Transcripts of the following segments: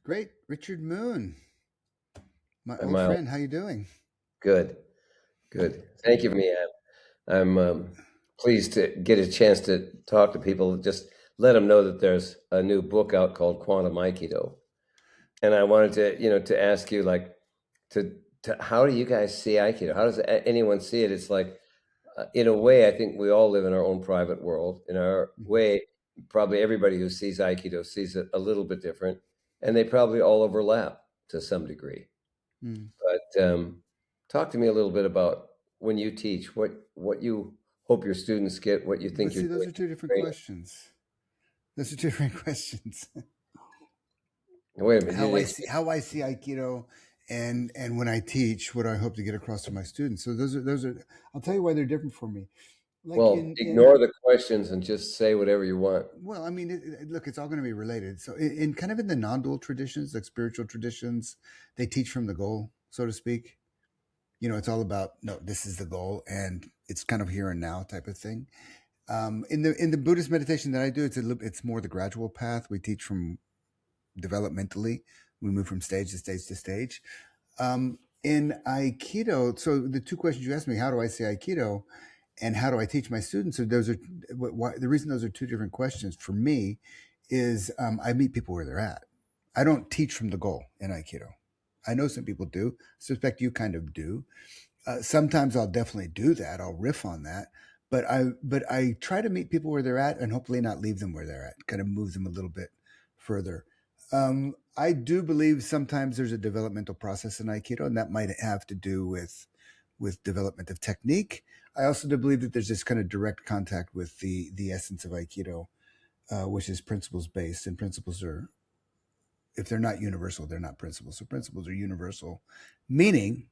Great, Richard Moon, my Am old I friend. How you doing? good? Good. Thank you for me. I'm pleased to get a chance to talk to people. Just let them know that there's a new book out called Quantum Aikido, and I wanted to ask you to, to how do you guys see Aikido? How does anyone see it? It's like in a way, I think we all live in our own private world. In our Mhm. way, probably everybody who sees Aikido sees it a little bit different, and they probably all overlap to some degree. Mm. But talk to me a little bit about when you teach, what you hope your students get, what you But think you're see, those doing are to two different training. questions. Those are two different questions. Wait a minute, you how didn't I see explain. how I see Aikido, and when I teach, what I hope to get across to my students. So those are. I'll tell you why they're different for me. Like Well, in ignore the questions and just say whatever you want. well, I mean, look, it's all going to be related. So in kind of in the non-dual traditions, like spiritual traditions, they teach from the goal, so to speak. It's all about no, this is the goal, and it's kind of here and now type of thing. In the Buddhist meditation that I do, it's more the gradual path. We teach from developmentally. We move from stage to stage to stage. In Aikido, so the two questions you asked me: how do I see Aikido, and how do I teach my students? So those are the reason those are two different questions for me is I meet people where they're at. I don't teach from the goal in Aikido. I know some people do. I suspect you kind of do. Sometimes I'll definitely do that. I'll riff on that, but I try to meet people where they're at and hopefully not leave them where they're at. Kind of move them a little bit further. I do believe sometimes there's a developmental process in Aikido, and that might have to do with development of technique. I also do believe that there's this kind of direct contact with the essence of Aikido, which is principles based, and principles are, if they're not universal, they're not principles. So principles are universal, meaning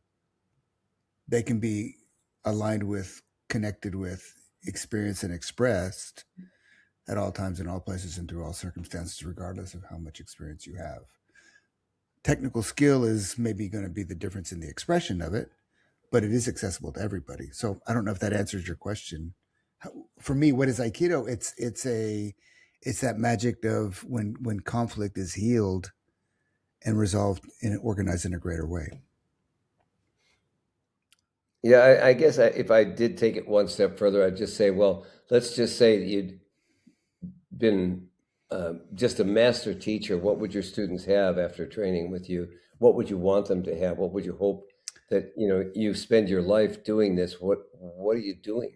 they can be aligned with, connected with, experienced and expressed at all times, in all places, and through all circumstances, regardless of how much experience you have. Technical skill is maybe going to be the difference in the expression of it, but it is accessible to everybody. So I don't know if that answers your question. For me, what is Aikido? It's that magic of when conflict is healed and resolved and organized in a greater way. Yeah, I guess if I did take it one step further, I'd just say, well, let's just say that you'd been just a master teacher. What would your students have after training with you? What would you want them to have? What would you hope that you spend your life doing this? What are you doing?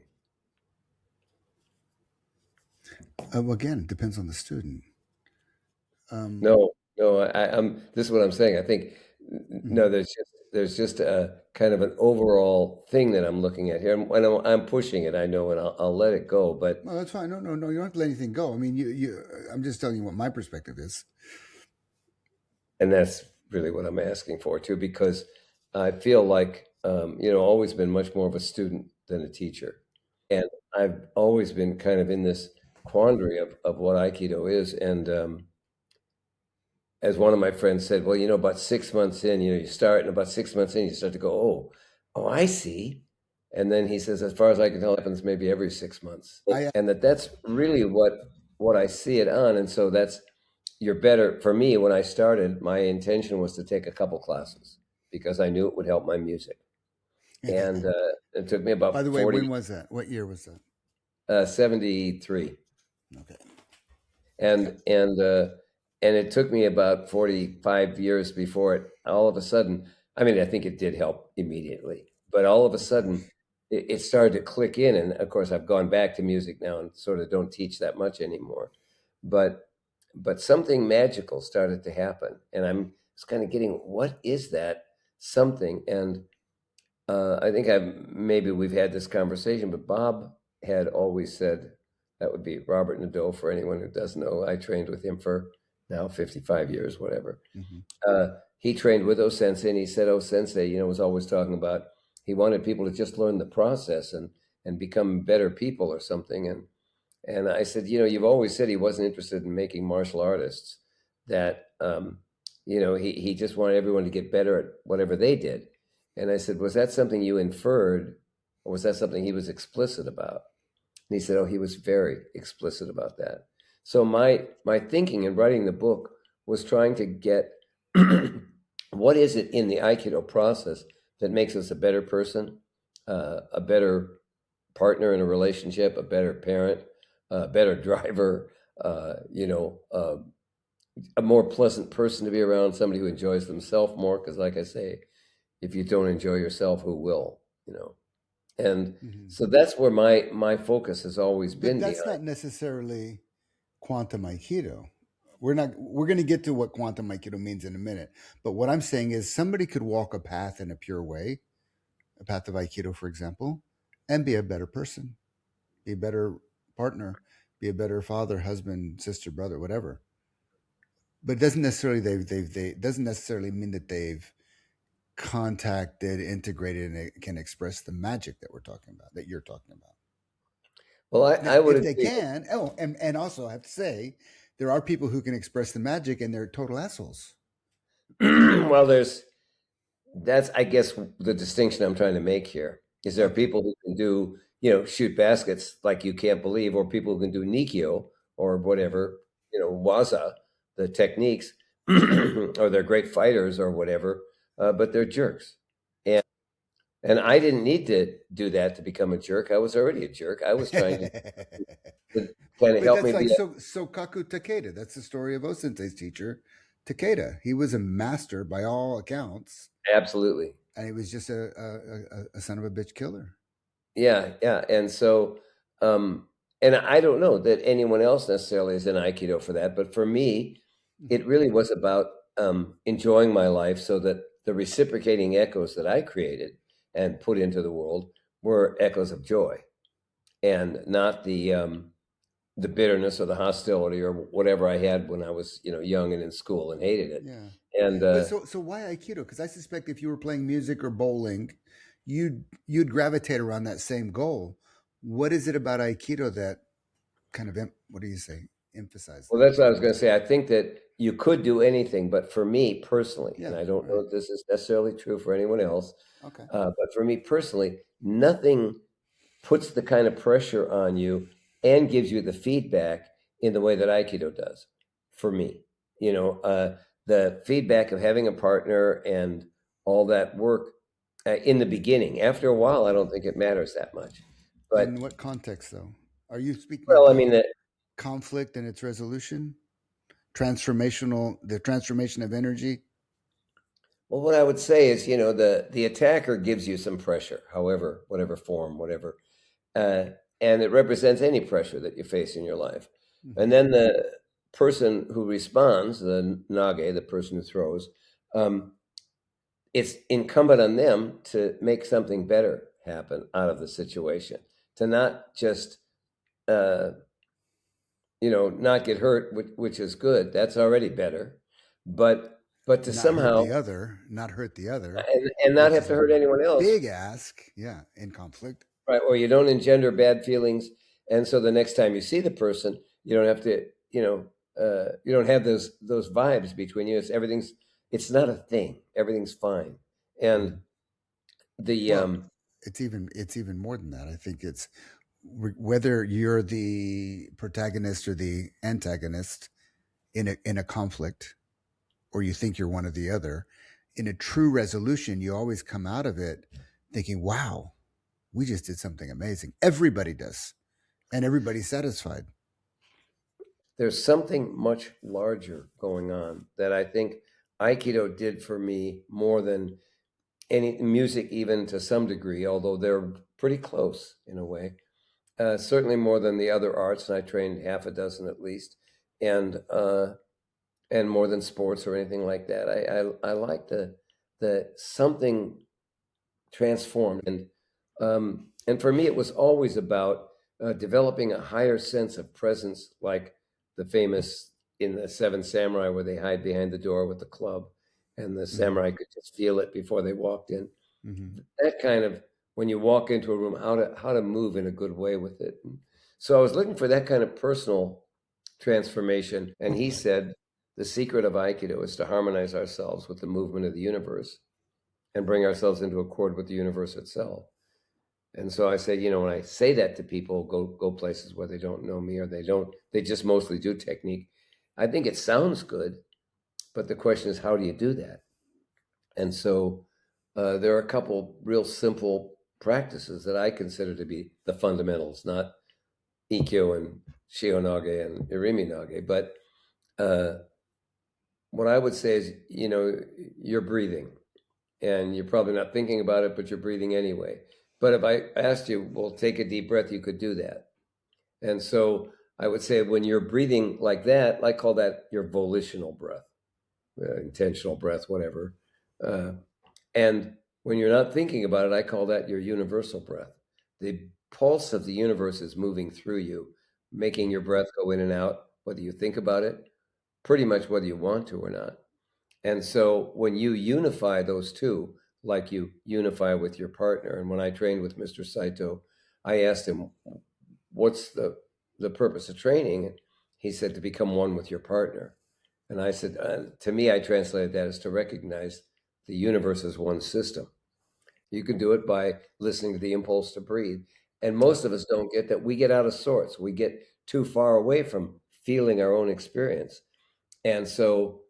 Well, again, it depends on the student. Um, No, no, I'm this is what I'm saying. I think mhm. no, there's just a kind of an overall thing that I'm looking at here, and I'm pushing it. I know, and I'll let it go. But No, that's fine. No, no, no. You don't have to let anything go. I mean, I'm just telling you what my perspective is. and that's really what I'm asking for too, because I feel like always been much more of a student than a teacher, and I've always been kind of in this quandary of what Aikido is, and as one of my friends said, well, about 6 months in, you start, and about 6 months in, you start to go, oh, I see. And then he says, as far as I can tell, it happens maybe every 6 months, I and that's really what I see it on. And so you're better for me. When I started, my intention was to take a couple classes because I knew it would help my music, and it took me By about the way, when was that? What year was that? 73. Okay. Okay. And it took me about 45 years before it all of a sudden, I mean, I think it did help immediately, but all of a sudden it started to click in. And of course, I've gone back to music now and sort of don't teach that much anymore. But something magical started to happen, and I'm just kind of getting, what is that something? And I think maybe we've had this conversation, but Bob had always said, that would be Robert Nadeau for anyone who doesn't know. I trained with him for now 55 years, whatever. Hmm. He trained with O Sensei, and he said O Sensei, was always talking about he wanted people to just learn the process and become better people or something. And I said, you've always said he wasn't interested in making martial artists, that he just wanted everyone to get better at whatever they did. And I said, was that something you inferred, or was that something he was explicit about? And he said, oh, he was very explicit about that. So my thinking in writing the book was trying to get what is it in the Aikido process that makes us a better person, a better partner in a relationship, a better parent, a better driver, a more pleasant person to be around, somebody who enjoys themselves more. Because, like I say, if you don't enjoy yourself, who will? And Hmm. so that's where my focus has always But been that's behind. not necessarily quantum aikido. We're going to get to what quantum aikido means in a minute. But what I'm saying is somebody could walk a path in a pure way, a path of aikido, for example, and be a better person, be a better partner, be a better father, husband, sister, brother, whatever. But it doesn't necessarily they doesn't necessarily mean that they've contacted, integrated, and it can express the magic that we're talking about, that you're talking about. Well, Now, I would if they agree. can, and also I have to say, there are people who can express the magic and they're total assholes. Well, that's, I guess, the distinction I'm trying to make here is there are Okay. people who can do, shoot baskets like you can't believe, or people who can do Nikio or Mm-hmm. whatever, Waza, the techniques, or they're great fighters or whatever, but they're jerks. And and I didn't need to do that to become a jerk. I was already a jerk. I was trying to kind of But help that's me like be Sokaku Takeda. That's the story of Osentei's teacher, Takeda. He was a master by all accounts, absolutely. and he was just a son of a bitch killer. Yeah, yeah. And so, and I don't know that anyone else necessarily is in Aikido for that, but for me, it Hmm. really was about enjoying my life so that the reciprocating echoes that I created and put into the world were echoes of joy and not the bitterness or the hostility or whatever I had when I was, young and in school and hated it. Yeah. And But so why Aikido? Because I suspect if you were playing music or bowling, you'd gravitate around that same goal. What is it about Aikido that kind of what do you say emphasize well, that? that's what I was going to say. I think that you could do anything, but for me personally, and Yeah. I don't know Right. if this is necessarily true for anyone else, Okay. but for me personally, nothing puts the kind of pressure on you and gives you the feedback in the way that Aikido does. For me, the feedback of having a partner and all that work in the beginning. After a while, I don't think it matters that much. In But what context, though? Are you speaking well, I about mean, conflict and its resolution? The transformation of energy? well, what I would say is, the attacker gives you some pressure, however, whatever form, whatever, uh, and it represents any pressure that you face in your life. And Hmm. then the person who responds, the nage, the person who throws, um, it's incumbent on them to make something better happen out of the situation, to not just, uh, not get hurt, which is good. That's already better, but to Not hurt somehow the other, not hurt the other, and not which have is to a hurt anyone else. big ask. Yeah, in conflict. Right, or you don't engender bad feelings, and so the next time you see the person, you don't have to, you don't have those vibes between you. It's not a thing. Everything's fine, and Mhm. the Well, it's even more than that. I think it's whether you're the protagonist or the antagonist in a conflict, or you think you're one or the other. In a true resolution, you always come out of it thinking, "Wow, we just did something amazing." Everybody does, and everybody's satisfied. there's something much larger going on that I think Aikido did for me more than any music, even to some degree, although they're pretty close in a way. Certainly more than the other arts, and I trained half a dozen at least, and more than sports or anything like that. I like the something transformed, and for me, it was always about developing a higher sense of presence, like the famous in the Seven Samurai, where they hide behind the door with the club, and the Hmm. samurai could just feel it before they walked in. Hmm. That kind of when you walk into a room, how to move in a good way with it. And so I was looking for that kind of personal transformation, and he said the secret of Aikido is to harmonize ourselves with the movement of the universe and bring ourselves into accord with the universe itself. And so I say, when I say that to people, go places where they don't know me or they just mostly do technique. I think it sounds good, But the question is, how do you do that? And so there are a couple real simple practices that I consider to be the fundamentals, not Ikkyo and Shihonage and Irimi Nage. But uh, what I would say is, you're breathing, and you're probably not thinking about it, but you're breathing anyway. But if I asked you, well, take a deep breath, you could do that. And so I would say when you're breathing like that, I call that your volitional breath, intentional breath, whatever. Uh, and when you're not thinking about it, I call that your universal breath. The pulse of the universe is moving through you, making your breath go in and out, whether you think about it, pretty much whether you want to or not. And so when you unify those two, like you unify with your partner, and when I trained with Mr. Saito, I asked him, what's the purpose of training? And he said, to become one with your partner. And I said, to me, I translated that as to recognize the universe as one system. You can do it by listening to the impulse to breathe. And most of us don't get that. We get out of sorts. We get too far away from feeling our own experience. And so,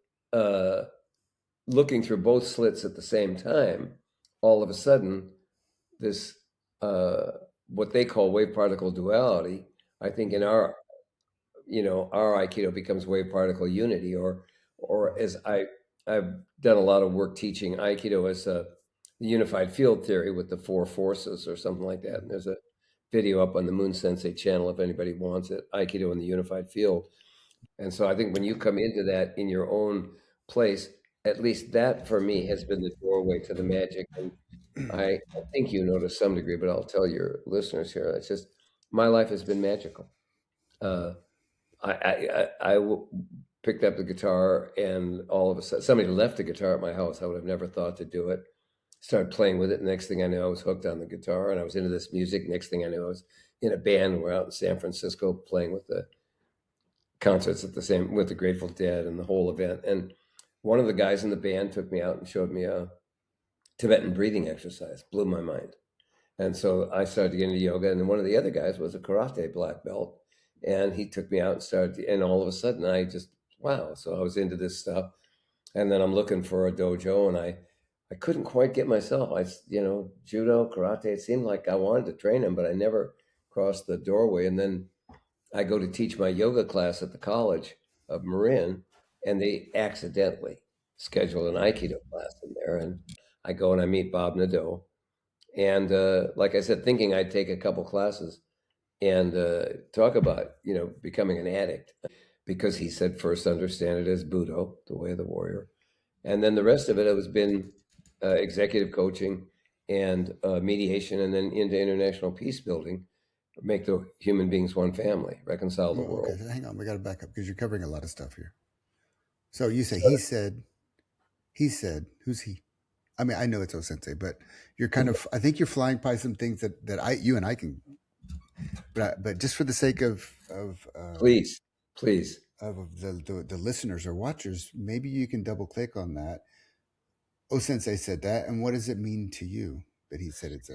looking through both slits at the same time, all of a sudden, this what they call wave particle duality, I think in our Aikido becomes wave particle unity, or as I've done a lot of work teaching Aikido as a unified field theory with the four forces or something like that. And there's a video up on the Moon Sensei channel if anybody wants it, Aikido in the unified field. And so I think when you come into that in your own place, at least that for me has been the doorway to the magic. And I think you know to some degree, but I'll tell your listeners here, it's just my life has been magical. Uh, I picked up the guitar, and all of a sudden, somebody left the guitar at my house. I would have never thought to do it. Started playing with it. Next thing I knew, I was hooked on the guitar, and I was into this music. Next thing I knew, I was in a band. We're out in San Francisco playing with the concerts at the same with the Grateful Dead and the whole event. And one of the guys in the band took me out and showed me a Tibetan breathing exercise. Blew my mind. And so I started to get into yoga. And then one of the other guys was a karate black belt. And he took me out and and all of a sudden I just, wow. So I was into this stuff. And then I'm looking for a dojo, and I couldn't quite get myself. Judo, karate, it seemed like I wanted to train him, but I never crossed the doorway. And then I go to teach my yoga class at the College of Marin, and they accidentally schedule an Aikido class in there. And I go and I meet Bob Nadeau, and like I said, thinking I'd take a couple classes and talk about becoming an addict, because he said first understand it as Budo, the way of the warrior, and then the rest of it has been executive coaching and mediation, and then into international peace building, make the human beings one family, reconcile the Oh, okay, world. so hang on, we got to back up because you're covering a lot of stuff here. So you say So, he said, who's he? I mean, I know it's O Sensei, but you're kind of, I think you're flying by some things that you and I can, but just for the sake please, please. of the listeners or watchers, maybe you can double click on that. O Sensei said that, and what does it mean to you that he said it's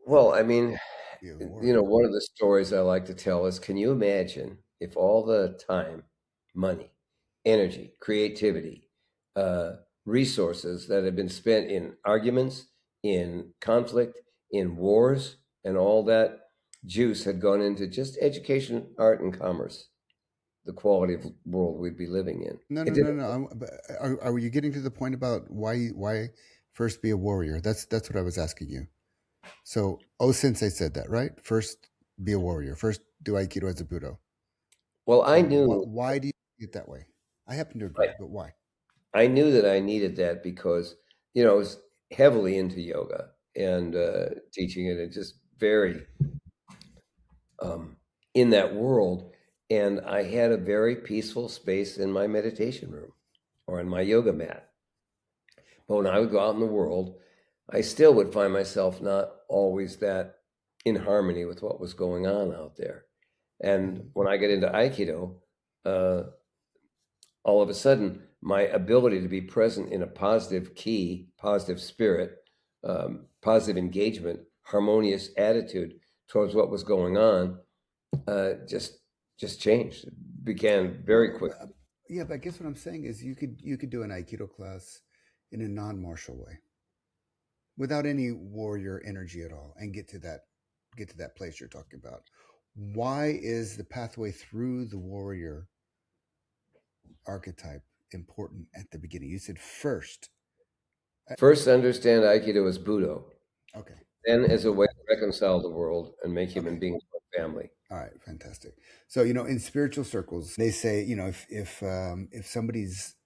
Well, I mean, be a warrior? one of the stories I like to tell is, can you imagine if all the time, money, energy, creativity, uh, resources that have been spent in arguments, in conflict, in wars, and all that juice had gone into just education, art, and commerce, the quality of world we'd be living in? No, It no, no, didn't. no. But are you getting to the point about why first be a warrior? That's what I was asking you. So O Sensei said that, right? First be a warrior. First do Aikido as a Budo. Well, So why do you see it that way? I happen to I, agree, but why? I knew that I needed that because, I was heavily into yoga and teaching it, and just very um, in that world. And I had a very peaceful space in my meditation room or in my yoga mat. But when I would go out in the world, I still would find myself not always that in harmony with what was going on out there. And Mhm. when I get into Aikido, uh, all of a sudden, my ability to be present in a positive key, positive spirit, positive engagement, harmonious attitude towards what was going on, uh, just just changed. It began very Well, quickly. Yeah, but I guess what I'm saying is you could do an Aikido class in a non-martial way without any warrior energy at all and get to that place you're talking about. Why is the pathway through the warrior archetype important at the beginning? You said first. First, understand Aikido as Budo, Okay. then as a All way to reconcile the world and make right. human Okay. beings one family. All right. Fantastic. So in spiritual circles, they say if somebody's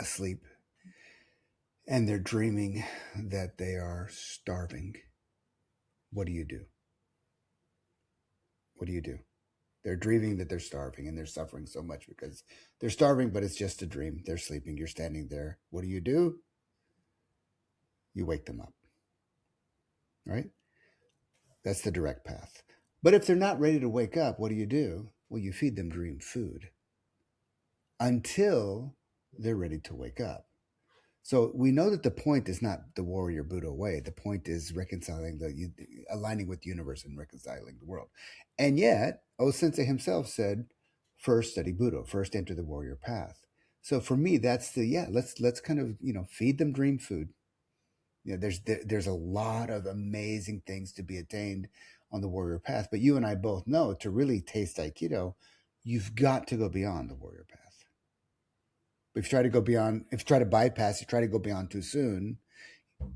asleep and they're dreaming that they are starving, what do you do? What do you do? They're dreaming that they're starving and they're suffering so much because they're starving, but it's just a dream. They're sleeping. You're standing there. What do? You wake them up, right? That's the direct path. But if they're not ready to wake up, what do? Well, you feed them dream food until they're ready to wake up. So we know that the point is not the warrior Buddha way. The point is reconciling aligning with the universe and reconciling the world. And yet, O Sensei himself said, first study Buddha, first enter the warrior path. So for me, that's let's kind of feed them dream food. There's a lot of amazing things to be attained on the warrior path. But you and I both know to really taste Aikido, you've got to go beyond the warrior path. If you try to go beyond, if you try to bypass, you try to go beyond too soon,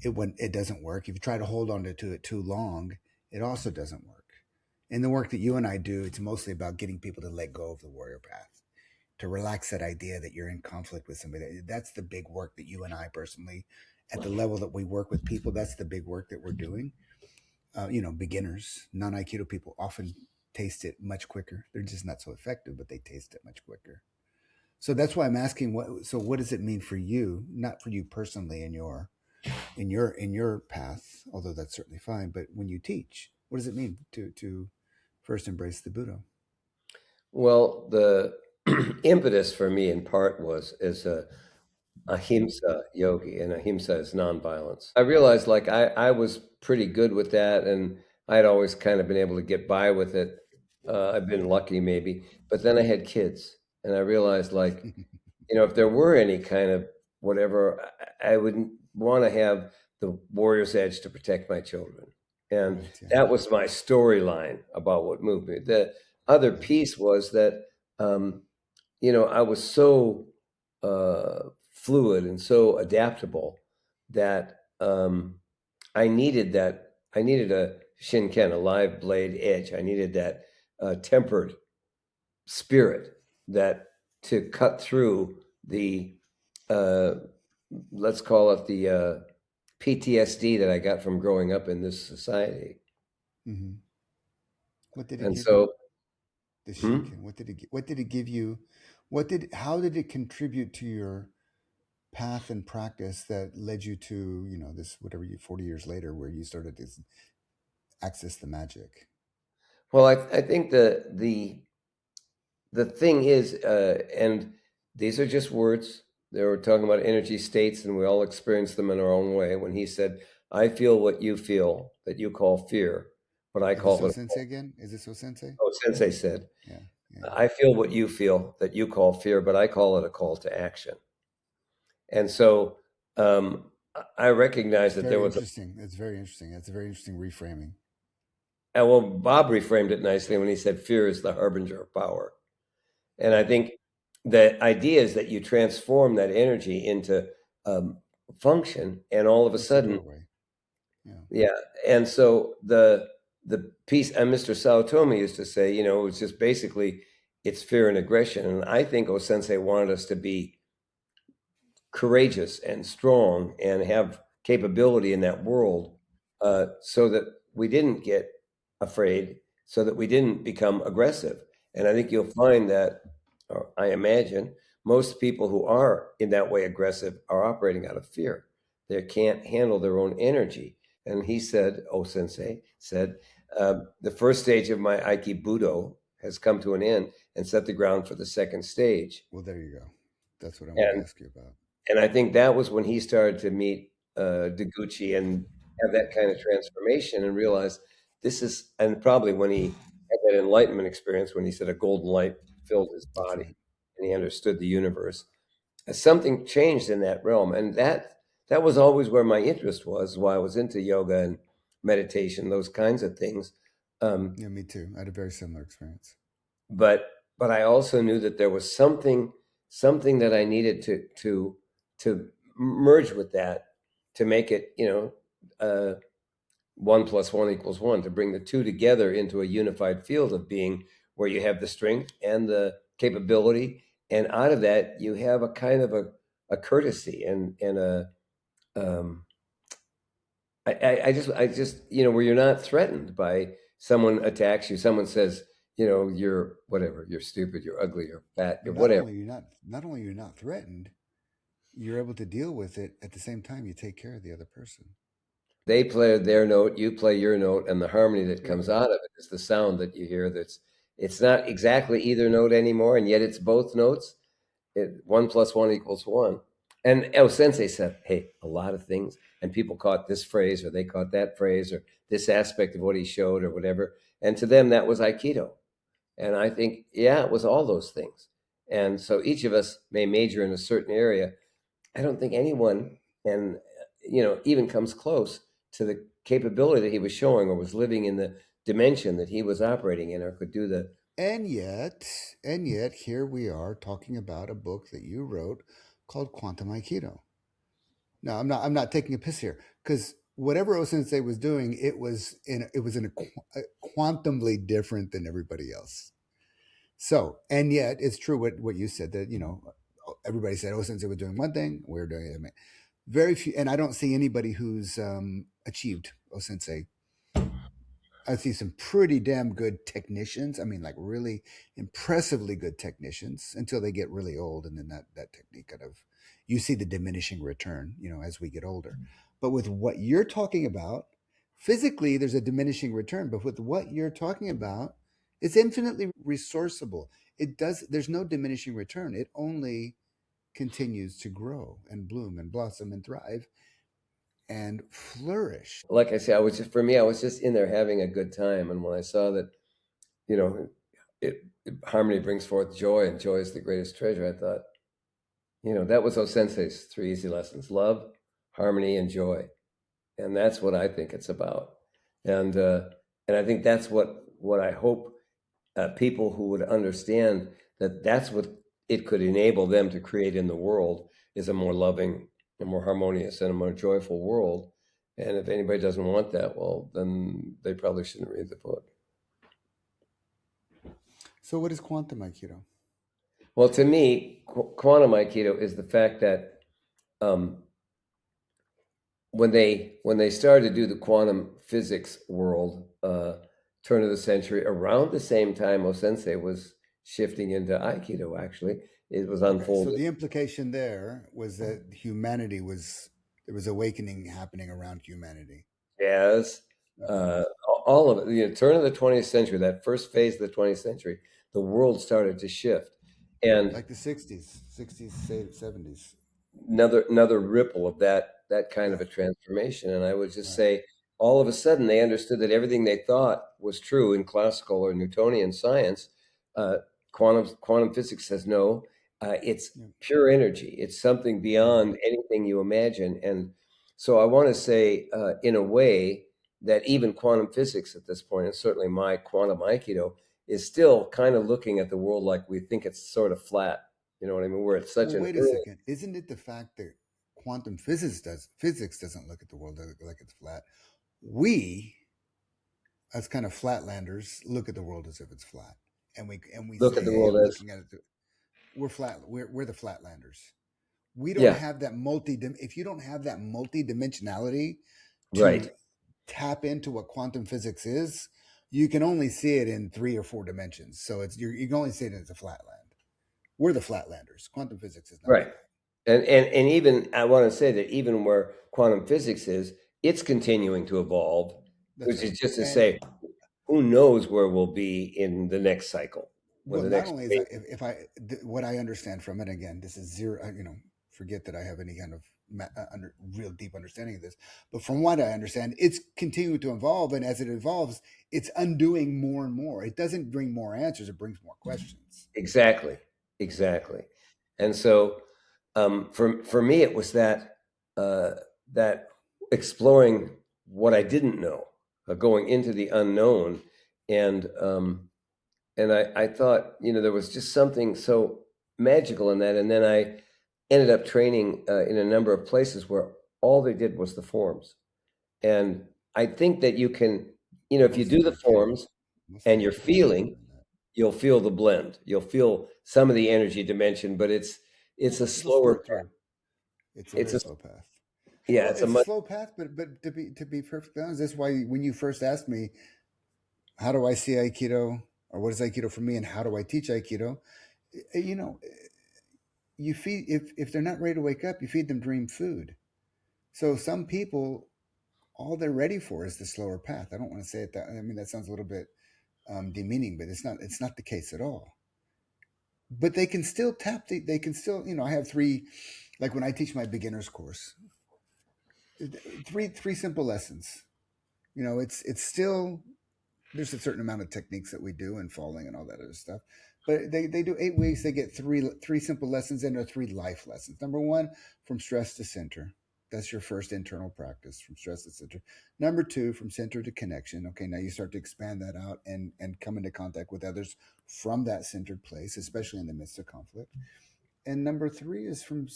it doesn't work. If you try to hold on to it too long, it also doesn't work. In the work that you and I do, it's mostly about getting people to let go of the warrior path, to relax that idea that you're in conflict with somebody. That's the big work that you and I personally, at the level that we work with people, that's the big work that we're doing. Beginners, non Aikido people often taste it much quicker. They're just not so effective, but they taste it much quicker. So that's why I'm asking what does it mean for you, not for you personally in your path, although that's certainly fine, but when you teach, what does it mean to first embrace the Buddha? Well, the impetus for me in part was as a ahimsa yogi, and ahimsa is nonviolence. I realized like I was pretty good with that, and I'd always kind of been able to get by with it. I've been lucky maybe, but then I had kids, and I realized like if there were any kind of whatever, I would want to have the warrior's edge to protect my children. And Right, yeah. that was my storyline about what moved me. The other Yeah. piece was that, um, I was so fluid and so adaptable that I needed that. I needed a shinken, a live blade edge. I needed that tempered spirit that to cut through the uh, let's call it the PTSD that I got from growing up in this society. Hmm. What did it And give you? so, The hmm? Shinken. What did it give you? How did it contribute to your path and practice that led you to, this, whatever, 40 years later, where you started to access the magic? Well, I think the thing is, and these are just words. They were talking about energy states, and we all experience them in our own way. When he said, "I feel what you feel, that you call fear, but I Is this call so it." sensei again? Is this so sensei? Oh, Sensei said, Yeah, yeah, yeah. "I feel what you feel, that you call fear, but I call it a call to action." And so I recognize That's that there very was a, interesting. That's very interesting. That's a very interesting reframing. and well, Bob reframed it nicely when he said, "Fear is the harbinger of power." And I Hmm. think the idea is that you transform that energy into um, function, and all of a It's a sudden, doorway. Yeah. yeah. And so the piece, and Mr. Saotome used to say, it's just basically it's fear and aggression. And I think O Sensei wanted us to be courageous and strong and have capability in that world, so that we didn't get afraid, so that we didn't become aggressive. And I think you'll find that, or I imagine, most people who are in that way aggressive are operating out of fear. They can't handle their own energy. And he said, O Sensei said, the first stage of my Aikibudo has come to an end and set the ground for the second stage. Well, there you go. That's what I wanted to And ask you about. and I think that was when he started to meet Deguchi and have that kind of transformation and realize this is, and probably when he had that enlightenment experience when he said a golden light filled his That's body. right. and he understood the universe. Something changed in that realm, and that was always where my interest was. Why I was into yoga and meditation, those kinds of things. Um, Yeah, me too. I had a very similar experience. but but I also knew that there was something that I needed to merge with that to make it, one plus one equals one, to bring the two together into a unified field of being where you have the strength and the capability, and out of that you have a kind of a courtesy and a um, I just where you're not threatened by someone attacks you, someone says, you're whatever, you're stupid, you're ugly, you're fat, you're Not whatever. only you're not only you're not threatened, you're able to deal with it at the same time you take care of the other person. They play their note, you play your note, and the harmony that Right, comes right. out of it is the sound that you hear. It's not exactly either note anymore, and yet it's both notes. One plus one equals one. And El Sensei said, hey, a lot of things, and people caught this phrase or they caught that phrase or this aspect of what he showed or whatever. And to them, that was Aikido. And I think, yeah, it was all those things. And so each of us may major in a certain area. I don't think anyone can, even comes close to the capability that he was showing or was living in the dimension that he was operating in or could do the. And yet, here we are talking about a book that you wrote called Quantum Aikido. Now, I'm not taking a piss here because whatever O Sensei was doing, it was in a quantumly different than everybody else. So, and yet it's true what you said that everybody said O Sensei was doing one thing, we're doing it. I mean, very few, and I don't see anybody who's achieved O Sensei. I see some pretty damn good technicians. I mean, like really impressively good technicians until they get really old, and then that technique kind of you see the diminishing return, as we get older. But with what you're talking about, physically, there's a diminishing return. But with what you're talking about, it's infinitely resourceable. It does. There's no diminishing return. It only continues to grow and bloom and blossom and thrive and flourish. Like I say, for me, I was just in there having a good time. And when I saw that, you know, harmony brings forth joy and joy is the greatest treasure, I thought, that was O Sensei's three easy lessons: love, harmony, and joy. And that's what I think it's about. And, and I think that's what I hope people who would understand that that's what it could enable them to create in the world is a more loving, a more harmonious, and a more joyful world. And if anybody doesn't want that, well, then they probably shouldn't read the book. So, what is quantum aikido? Well, to me, quantum aikido is the fact that um, when they started to do the quantum physics world, turn of the century, around the same time Osensei was shifting into Aikido. Actually, it was Okay, so unfolding. the implication there was that humanity was there was awakening happening around humanity. Jazz, Okay, uh, all of it. Turn of the 20th century, that first phase of the 20th century, the world started to shift, and like the '60s, '70s. another ripple of that kind of a Right, transformation. And I would just right. say, all of a sudden, they understood that everything they thought was true in classical or Newtonian science. Uh, quantum physics says no. It's Yeah. pure energy. It's something Hmm. beyond anything you imagine. And so I want to say, in a way, that even quantum physics at this point, and certainly my quantum aikido, is still kind of looking at the world like we think it's sort of flat. You know what I mean? We're at such Well, an wait a early. second. Isn't it the fact that quantum physics doesn't look at the world like it's flat? We, as kind of flatlanders, look at the world as if it's flat, and we Look say, at the "Hey, world I'm as. looking at it. We're flat. We're the flatlanders." We don't Yeah, have that if you don't have that multi-dimensionality right, to tap into what quantum physics is, you can only see it in 3 or 4 dimensions. So you can only see it as a flatland. We're the flatlanders. Quantum physics is not right. flat. And even I want to say that even where quantum physics is, it's continuing to evolve, That's which right. is just to And say, who knows where we'll be in the next cycle, when well, the not next only is wave. that, what I understand from it, again, this is zero. Forget that I have any kind of real deep understanding of this, but from what I understand, it's continuing to evolve, and as it evolves, it's undoing more and more. It doesn't bring more answers; it brings more questions. Exactly. exactly. And so for me, it was uh, that exploring what I didn't know, going into the unknown, and I thought, there was just something so magical in that. And then I ended up training in a number of places where all they did was the forms. And I think that you can, if you Most do of the them can. forms Most of and them you're can do more feeling, than that. you'll feel the blend. You'll feel some of the energy dimension, but it's a It'll slower spill path. through. It's a It's very a slow path. yeah, Well, it's a it's a much slow path, but to be perfectly honest, that's why when you first asked me, how do I see Aikido, or what is Aikido for me, and how do I teach Aikido? You know, you feed if they're not ready to wake up, you feed them dream food. So some people, all they're ready for is the slower path. I don't want to say it that. I mean, that sounds a little bit demeaning, but it's not. It's not the case at all. But they can still tap. They can still. I have three. Like when I teach my beginners course, three simple lessons. It's still, there's a certain amount of techniques that we do and falling and all that other stuff. But they do 8 weeks. They get three simple lessons, and there are three life lessons. Number one, from stress to center. That's your first internal practice, from stress to center. Number two, from center to connection. Okay, now you start to expand that out and come into contact with others from that centered place, especially in the midst of conflict. And number three is from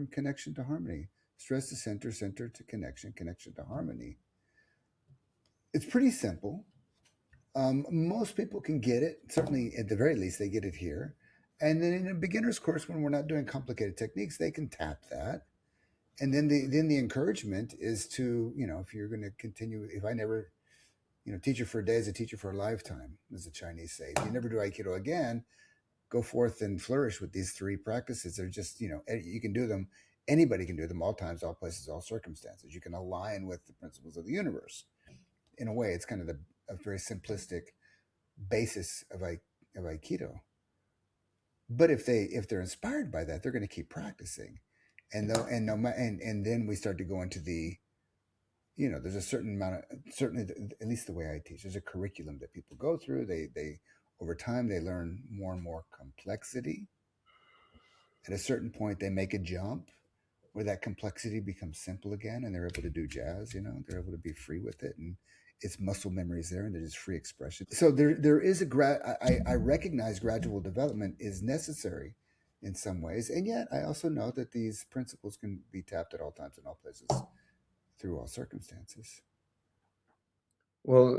connection to harmony. Stress to center, center to connection, connection to harmony. It's pretty simple. Most people can get it. Certainly, at the very least, they get it here. And then in a beginner's course, when we're not doing complicated techniques, they can tap that. And then the encouragement is to, if you're going to continue, if I never, teacher for a day is a teacher for a lifetime, as the Chinese say. If you never do Aikido again, go forth and flourish with these three practices. They're just, you can do them. Anybody can do them, all times, all places, all circumstances. You can align with the principles of the universe. In a way, it's kind of a very simplistic basis of Aikido. But if they're inspired by that, they're going to keep practicing, and though and no and then we start to go into there's a certain amount of, certainly, at least the way I teach, there's a curriculum that people go through. They over time they learn more and more complexity. At a certain point, they make a jump where that complexity becomes simple again, and they're able to do jazz. They're able to be free with it, and it's muscle memories there, and there's free expression. So there is I recognize gradual development is necessary in some ways, and yet I also know that these principles can be tapped at all times and all places through all circumstances. well.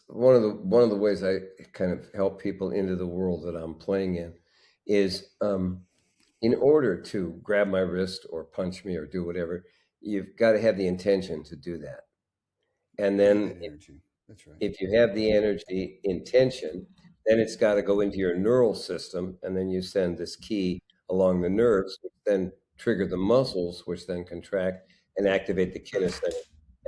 One of the ways I kind of help people into the world that I'm playing in is in order to grab my wrist or punch me or do whatever, you've got to have the intention to do that. And Get then that energy. That's right. if you have the energy intention, then it's got to go into your neural system, and then you send this key along the nerves, which then trigger the muscles, which then contract and activate the kinesthetic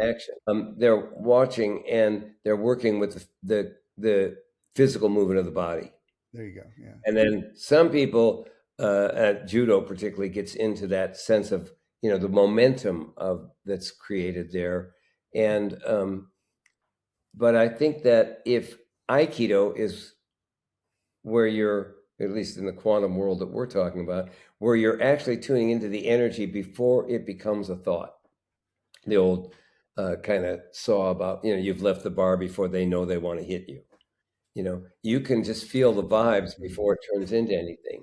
action. They're watching and they're working with the physical movement of the body. There you go. Yeah. And then some people at judo particularly gets into that sense of the momentum of that's created there, and but I think that if Aikido is where you're, at least in the quantum world that we're talking about, where you're actually tuning into the energy before it becomes a thought. The old kind of saw about, you've left the bar before they know they want to hit you. You can just feel the vibes Mm-hmm. before it turns into anything.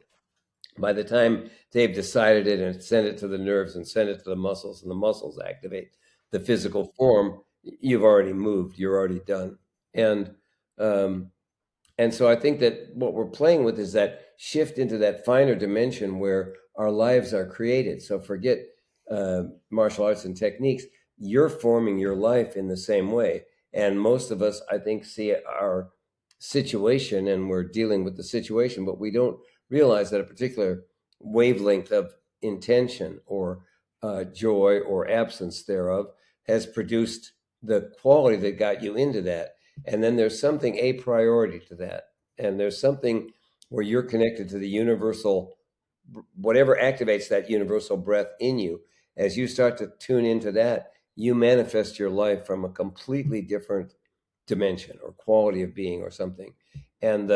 By the time they've decided it and send it to the nerves and send it to the muscles, and the muscles activate the physical form, you've already moved, you're already done. Um, and so I think that what we're playing with is that shift into that finer dimension where our lives are created. So forget martial arts and techniques. You're forming your life in the same way. And most of us, I think, see our situation and we're dealing with the situation, but we don't realize that a particular wavelength of intention or joy or absence thereof has produced the quality that got you into that. And then there's something a priority to that. And there's something where you're connected to the universal, whatever activates that universal breath in you. As you start to tune into that, you manifest your life from a completely different dimension or quality of being or something. And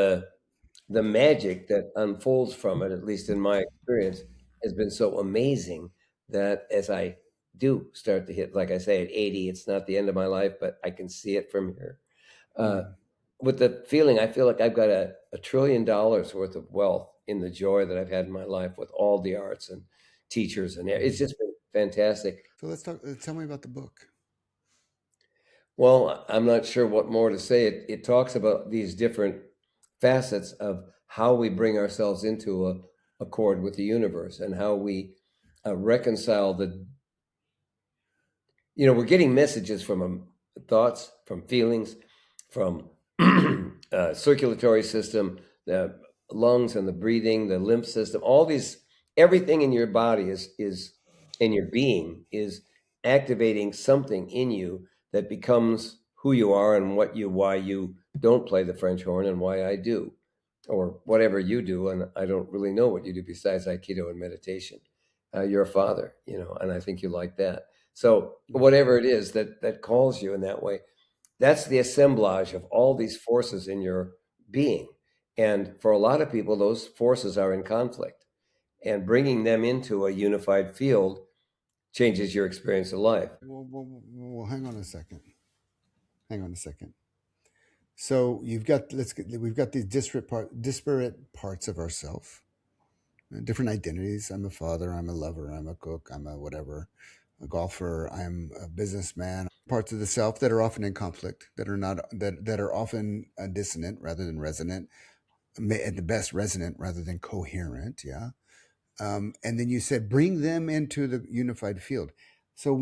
the magic that unfolds from it, at least in my experience, has been so amazing that as I do start to hit, like I say, at 80, it's not the end of my life, but I can see it from here. Uh, Mm. with the feeling, I feel like I've got a trillion dollars worth of wealth in the joy that I've had in my life with all the arts and teachers, and it's Mm. just been fantastic. So let's talk. Tell me about the book. Well, I'm not sure what more to say. It talks about these different facets of how we bring ourselves into a accord with the universe and how we reconcile the, we're getting messages from thoughts, from feelings, from circulatory system, the lungs and the breathing, the lymph system, all these, everything in your body is in your being is activating something in you that becomes who you are and why you don't play the French horn and why I do, or whatever you do. And I don't really know what you do besides Aikido and meditation. You're a father, and I think you like that. So Mm. whatever it is that calls you in that way, that's the assemblage of all these forces in your being. And for a lot of people, those forces are in conflict. And bringing them into a unified field changes your experience of life. Well, hang on a second. Hang on a second. So we've got these disparate parts of ourself, different identities. I'm a father. I'm a lover. I'm a cook. I'm a whatever, a golfer. I'm a businessman. Parts of the self that are often in conflict, that are not that are often dissonant rather than resonant, at the best resonant rather than coherent. Yeah. And then you said bring them into the unified field. So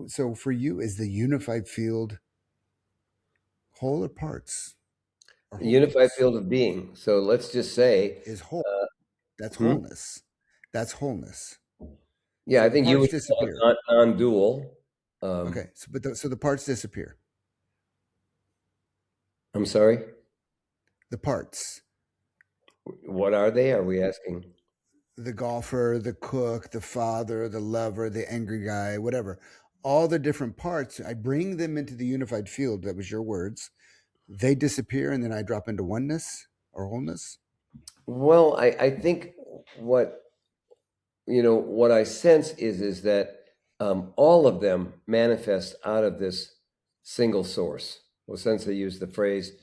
so for you, is the unified field whole or parts or A unified wholeness? field of being. So let's just say, Is whole. That's hmm? wholeness. That's wholeness. Yeah, So I the think you parts would call disappear. it non-dual. Okay. So the parts disappear. I'm sorry. The parts. What are they? Are we asking? The golfer, the cook, the father, the lover, the angry guy, whatever. All the different parts, I bring them into the unified field. That was your words. They disappear, and then I drop into oneness or wholeness. Well, I think what what I sense is that all of them manifest out of this single source. Well, since I use the phrase,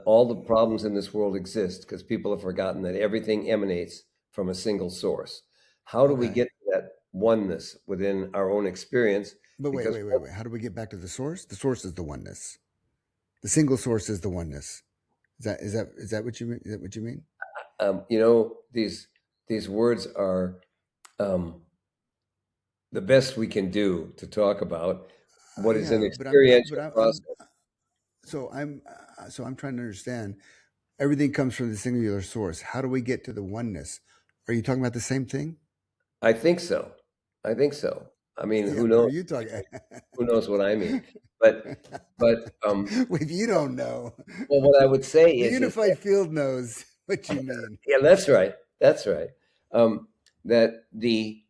all the problems in this world exist because people have forgotten that everything emanates from a single source. How do we Okay. get to that oneness within our own experience? But Because wait. How do we get back to the source? The source is the oneness. The single source is the oneness. Is that what you mean? Is that what you mean? these words are um, the best we can do to talk about what is an Yeah, but experiential process. I'm trying to understand. Everything comes from the singular source. How do we get to the oneness? Are you talking about the same thing? I think so. I think so. I mean, Yeah, who but are knows? you talking? Who knows what I mean? But but If you don't know, well, what I would say the is unified field knows what you mean. yeah, that's right. That's right. That the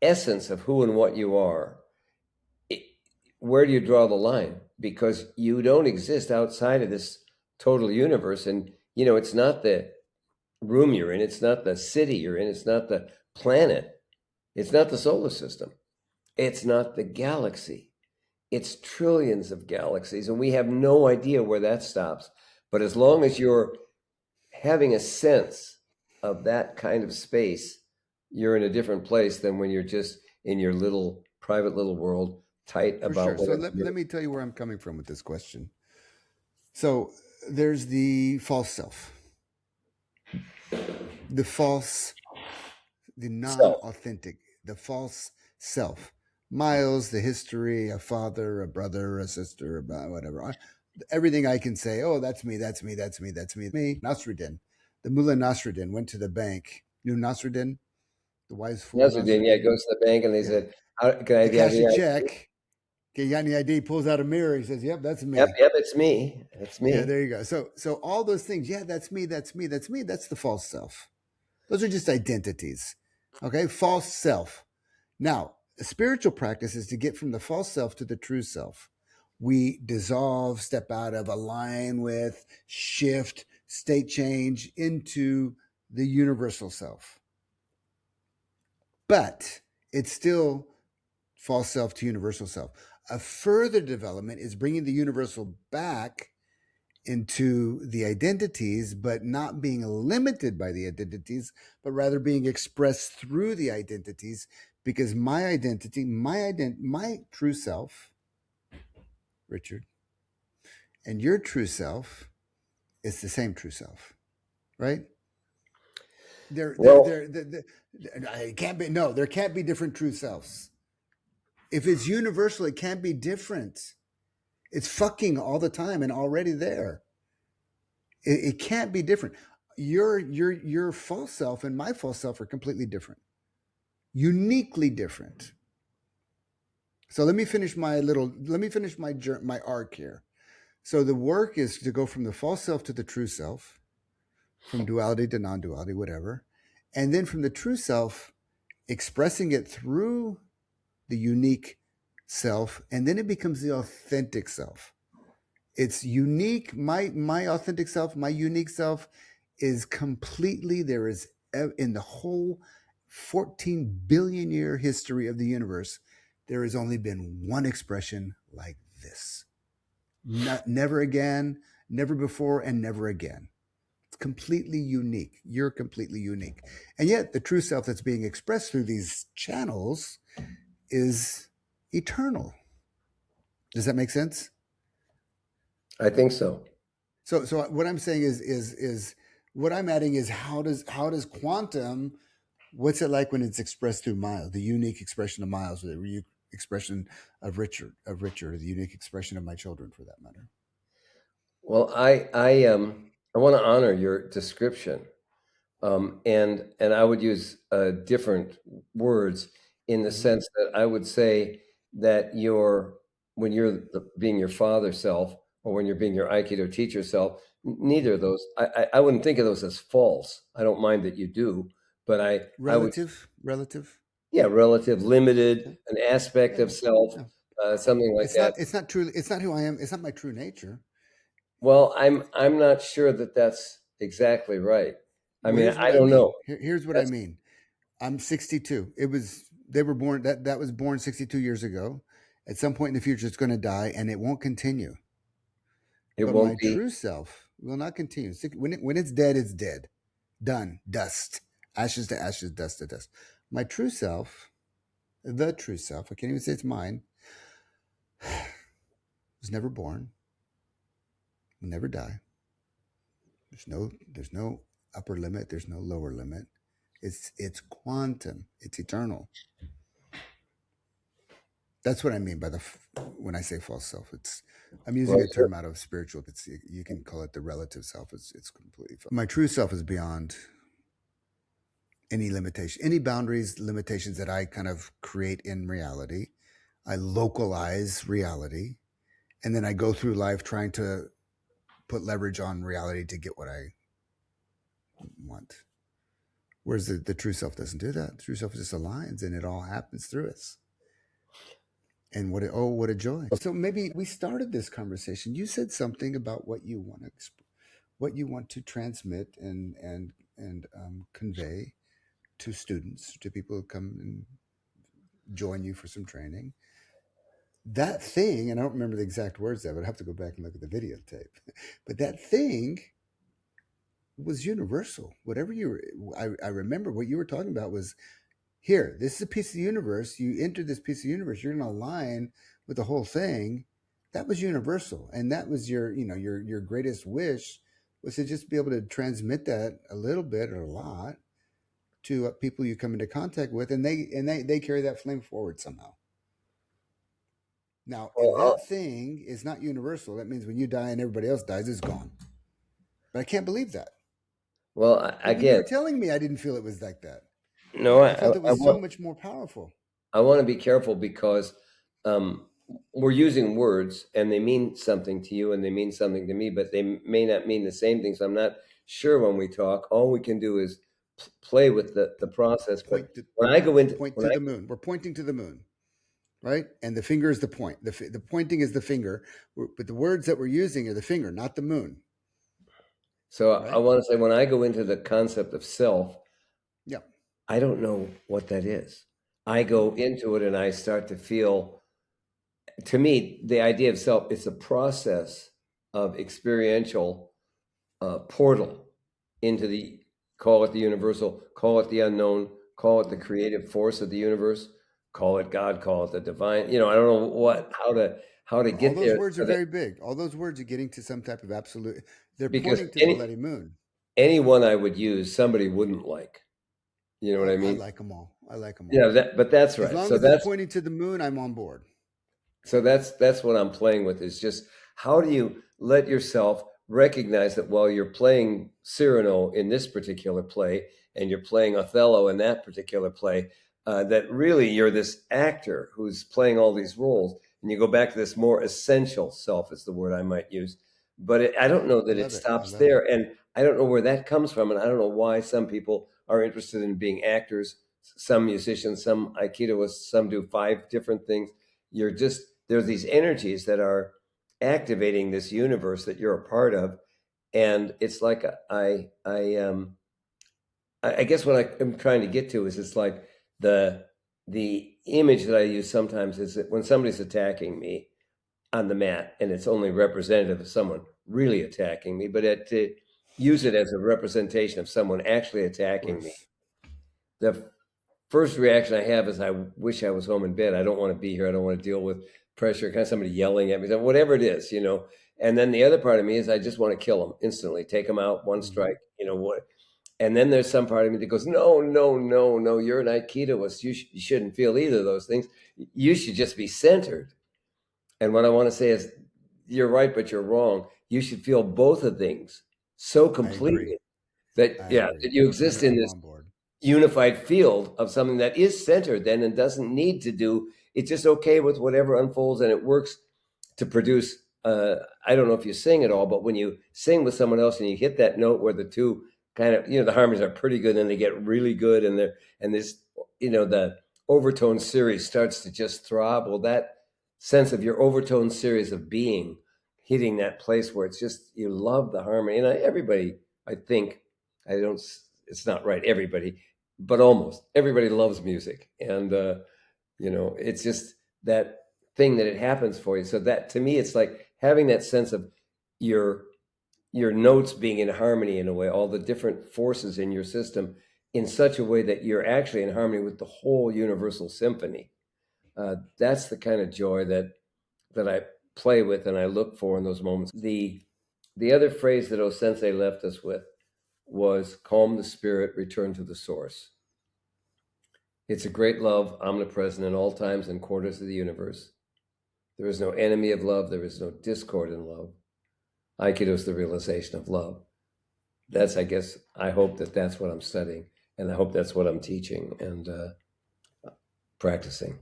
essence of who and what you are. It, where do you draw the line? Because you don't exist outside of this total universe, and it's not the room you're in, it's not the city you're in, it's not the planet, it's not the solar system, it's not the galaxy. It's trillions of galaxies, and we have no idea where that stops. But as long as you're having a sense of that kind of space, you're in a different place than when you're just in your little private little world, tight For about sure. So whatever let you're. me tell you where I'm coming from with this question. So there's the false self, the false, the non So, authentic, the false self. Miles, the history, a father, a brother, a sister, whatever. Everything I can say, oh, that's me, that's me, that's me, that's me. Me, Nasruddin. The Mullah Nasruddin went to the bank. You know Nasruddin, the wise fool Nasruddin, yeah, Nasruddin? goes to the bank and they Yeah. said, "How can I To have cash a the ID?" check. Okay, you got any ID? Pulls out a mirror. He says, yep, that's Yep, me. yep, it's me. It's Yeah, me. there you go. So all those things, yeah, that's me, that's me, that's me. That's the false self. Those are just identities. Okay, false self. Now, a spiritual practice is to get from the false self to the true self. We dissolve, step out of, align with, shift, state change into the universal self. But it's still false self to universal self. A further development is bringing the universal back into the identities, but not being limited by the identities, but rather being expressed through the identities. Because my identity, my true self, Richard, and your true self is the same true self, right? Well, It can't be. No, there can't be different true selves. If it's universal, it can't be different. It's fucking all the time and already there. It can't be different. Your false self and my false self are completely different, uniquely different. So let me finish my arc here. So the work is to go from the false self to the true self, from duality to non-duality, whatever, and then from the true self, expressing it through the unique self, and then it becomes the authentic self. It's unique. My authentic self, my unique self, is completely there is in the whole 14 billion year history of the universe, there has only been one expression like this. Never again, never before, and never again. It's completely unique. You're completely unique. And yet, the true self that's being expressed through these channels is eternal. Does that make sense? I think so. So what I'm saying is what I'm adding is how does quantum, what's it like when it's expressed through Miles, the unique expression of Miles, or the expression of Richard, or the unique expression of my children, for that matter. Well, I want to honor your description, and I would use different words in the Mm-hmm. sense that I would say that when you're being your father self or when you're being your Aikido teacher self, neither of those, I wouldn't think of those as false. I don't mind that you do, but I would, Relative. yeah, relative, limited, Okay. an aspect Yeah. of self, No. something like that. It's not true. It's not who I am. It's not my true nature. Well, I'm not sure that that's exactly right. I Well, mean, here's what I I don't mean. know. Here's what I That's mean. I'm 62. They were born that was born 62 years ago. At some point in the future, it's going to die, and it won't continue. it But won't my be. true self will not continue. When it's dead, it's dead, done, dust, ashes to ashes, dust to dust. My true self, the true self, I can't even say it's mine, was never born, will never die. There's no upper limit. There's no lower limit. It's quantum. It's eternal. That's what I mean by when I say false self. I'm using Well, a term out of spiritual. You can call it the relative self. It's completely false. My true self is beyond any limitation, any boundaries, limitations that I kind of create in reality. I localize reality, and then I go through life trying to put leverage on reality to get what I want. Whereas the true self doesn't do that. The true self just aligns, and it all happens through us. And what a joy! So maybe we started this conversation. You said something about what you want to transmit and convey to students, to people who come and join you for some training. That thing, and I don't remember the exact words of it. I have to go back and look at the videotape. But that thing was universal. Whatever I remember what you were talking about was here. This is a piece of the universe. You enter this piece of the universe. You're going to align with the whole thing. That was universal, and that was your greatest wish was to just be able to transmit that a little bit or a lot to people you come into contact with, and they carry that flame forward somehow. Now, well, if that thing is not universal, that means when you die and everybody else dies, it's gone. But I can't believe that. But when you again, were telling me, I didn't feel it was like that. no, I felt it was so much more powerful. I want to be careful because um, we're using words and they mean something to you and they mean something to me, but they may not mean the same thing. So I'm not sure when we talk. All we can do is play with the process. But Point to when I go into point when to I the moon. We're pointing to the moon, right? And the finger is the point. The pointing is the finger, but the words that we're using are the finger, not the moon, So I right? want to say, when I go into the concept of self, Yeah. I don't know what that is. I go into it and I start to feel, to me, the idea of self, it's a process of experiential portal into the, call it the universal, call it the unknown, call it the creative force of the universe, call it God, call it the divine. I don't know how to All get those there. words are very big. All those words are getting to some type of absolute. They're Because pointing to the bloody moon. anyone I would use, somebody wouldn't like. You know what I I mean? like them all. I like them all. Yeah, but that's As right. long So as it's that's pointing to the moon, I'm on board. So that's what I'm playing with, is just how do you let yourself recognize that while you're playing Cyrano in this particular play and you're playing Othello in that particular play, that really you're this actor who's playing all these roles, and you go back to this more essential self is the word I might use. But I don't know I that it love it. I stops love there, it. and I don't know where that comes from, and I don't know why some people are interested in being actors, some musicians, some Aikidoists, some do 5 different things. There's these energies that are activating this universe that you're a part of, and it's like I guess what I'm trying to get to is, it's like the image that I use sometimes is that when somebody's attacking me on the mat, and it's only representative of someone really attacking me, but to use it as a representation of someone actually Of attacking me, course. the first reaction I have is, I wish I was home in bed. I don't want to be here. I don't want to deal with pressure, kind of somebody yelling at me, whatever it is. And then the other part of me is, I just want to kill them instantly, take them out, one Hmm. strike, what. And then there's some part of me that goes, no, no, no, no, you're an Aikidoist. You shouldn't feel either of those things. You should just be centered. And what I want to say is, you're right, but you're wrong. You should feel both of things so I agree. completely that, I yeah, agree. that you exist in I'm this on board. unified field of something that is centered then, and doesn't need to do, it's just okay with whatever unfolds, and it works to produce. I don't know if you sing at all, but when you sing with someone else and you hit that note where the two kind of, the harmonies are pretty good, and they get really good, and this, the overtone series starts to just throb. Well, that sense of your overtone series of being hitting that place where it's just, you love the harmony. And everybody, I think, I don't, it's not right, everybody, but almost everybody loves music. And it's just that thing that it happens for you. So that, to me, it's like having that sense of your your notes being in harmony, in a way, all the different forces in your system, in such a way that you're actually in harmony with the whole universal symphony. That's the kind of joy that I play with and I look for in those moments. The other phrase that O Sensei left us with was, calm the spirit, return to the source. It's a great love, omnipresent in all times and quarters of the universe. There is no enemy of love. There is no discord in love. Aikido is the realization of love. That's, I guess, I hope that that's what I'm studying, and I hope that's what I'm teaching and practicing.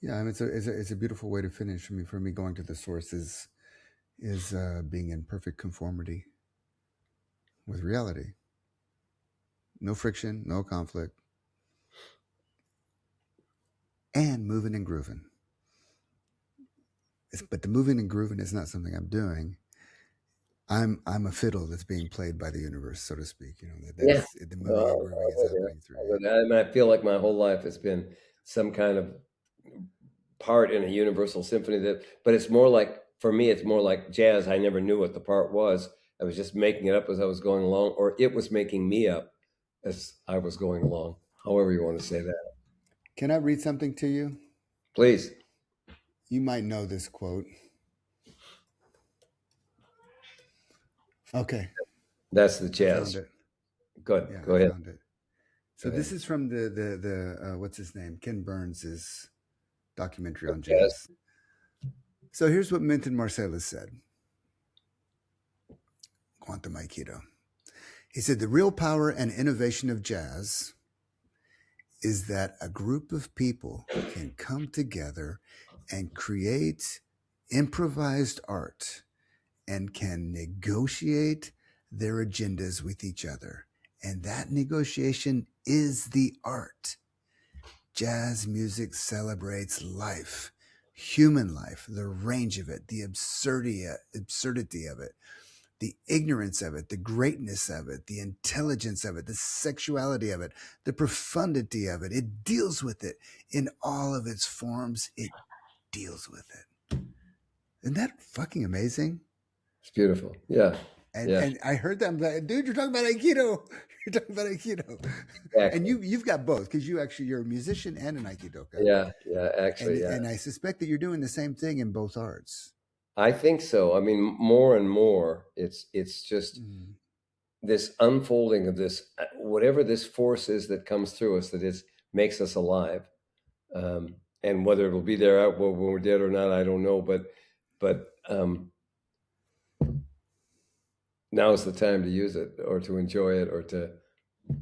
Yeah, I mean, it's a beautiful way to finish. I mean, for me, going to the source is being in perfect conformity with reality. No friction, no conflict, and moving and grooving. But the moving and grooving is not something I'm doing. I'm a fiddle that's being played by the universe, so to speak. Yeah. That's the moving and grooving is happening through you. I mean, I feel like my whole life has been some kind of part in a universal symphony, but it's more like, for me, it's more like jazz. I never knew what the part was. I was just making it up as I was going along, or it was making me up as I was going along, however you want to say that. Can I read something to you? Please. You might know this quote. Okay, That's the I found jazz. it. Good. Yeah, Go I ahead. found it. Go So ahead. this is from the what's his name? Ken Burns's documentary on Jazz. jazz. So here's what Minton Marsalis said. Quantum Aikido. He said the real power and innovation of jazz is that a group of people can come together and create improvised art and can negotiate their agendas with each other. And that negotiation is the art. Jazz music celebrates life, human life, the range of it, the absurdity of it, the ignorance of it, the greatness of it, the intelligence of it, the sexuality of it, the profundity of it. It deals with it in all of its forms. It deals with it. Isn't that fucking amazing? It's beautiful. Yeah. And Yeah. and I heard that, I'm like, dude, you're talking about Aikido. You're talking about Aikido. And Exactly. you've got both, because you're a musician and an Aikidoka. Yeah. Yeah. And Actually, yeah. and I suspect that you're doing the same thing in both arts. I think so. I mean, more and more, it's just Mm. this unfolding of this, whatever this force is that comes through us, that is makes us alive. And whether it'll be there when we're dead or not, I don't know. But now is the time to use it, or to enjoy it, or to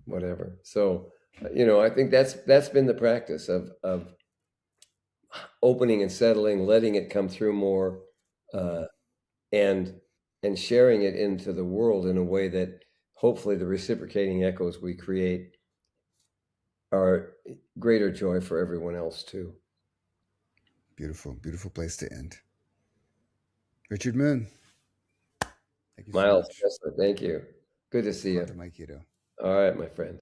whatever. So, I think that's been the practice of opening and settling, letting it come through more, uh, and sharing it into the world in a way that hopefully the reciprocating echoes we create are greater joy for everyone else too. Beautiful, beautiful place to end. Richard Moon, thank you so Miles, much. Kessler, thank you. Good to see you. Quantum Aikido. All right, my friend.